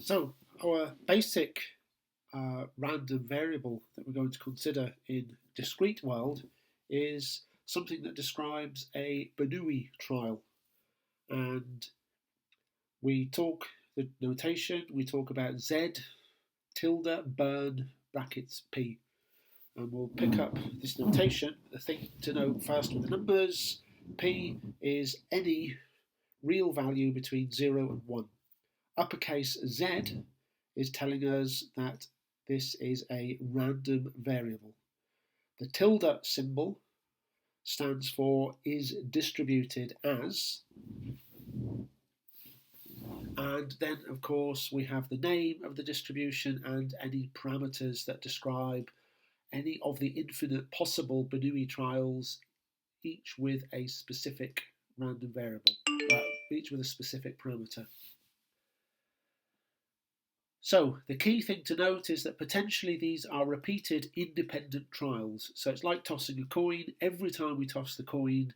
So our basic random variable that we're going to consider in discrete world is something that describes a Bernoulli trial. And we talk the notation, we talk about Z, tilde, burn, brackets, P. And we'll pick up this notation. The thing to note first with the numbers, P is any real value between 0 and 1. Uppercase Z is telling us that this is a random variable. The tilde symbol stands for is distributed as, and then of course we have the name of the distribution and any parameters that describe any of the infinite possible Bernoulli trials, each with a specific random variable, each with a specific parameter. So the key thing to note is that potentially these are repeated independent trials. So it's like tossing a coin. Every time we toss the coin,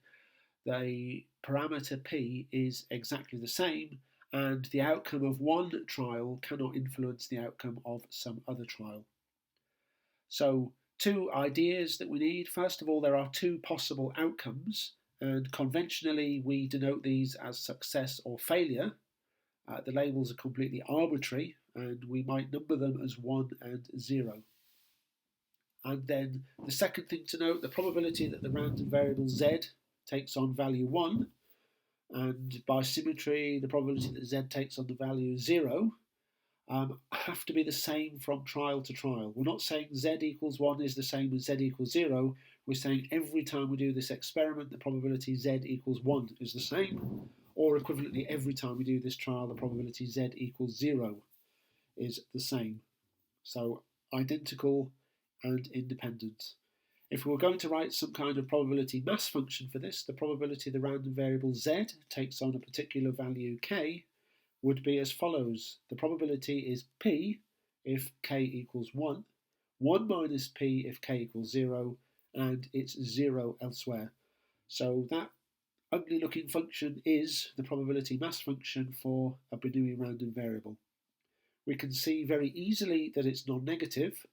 the parameter P is exactly the same, and the outcome of one trial cannot influence the outcome of some other trial. So two ideas that we need. First of all, there are two possible outcomes, and conventionally we denote these as success or failure. The labels are completely arbitrary, and we might number them as 1 and 0. And then the second thing to note, the probability that the random variable z takes on value 1, and by symmetry, the probability that z takes on the value 0, have to be the same from trial to trial. We're not saying z equals 1 is the same as z equals 0. We're saying every time we do this experiment, the probability z equals 1 is the same. Or equivalently, every time we do this trial, the probability z equals 0 is the same. So identical and independent. If we were going to write some kind of probability mass function for this, the probability the random variable z takes on a particular value k would be as follows. The probability is p if k equals 1, 1 minus p if k equals 0, and it's 0 elsewhere. So that ugly looking function is the probability mass function for a Bernoulli random variable. We can see very easily that it's non-negative.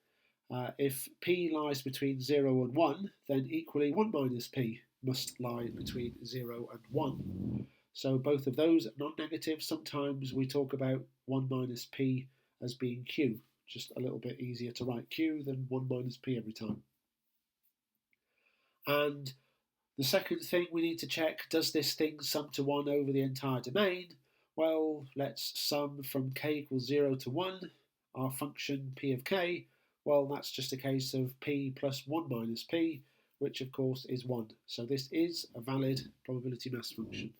If p lies between 0 and 1, then equally 1 minus p must lie between 0 and 1. So both of those are non-negative. Sometimes we talk about 1 minus p as being q. Just a little bit easier to write q than 1 minus p every time. And the second thing we need to check, does this thing sum to 1 over the entire domain? Well, let's sum from k equals 0 to 1, our function p of k. Well, that's just a case of p plus 1 minus p, which of course is 1. So this is a valid probability mass function.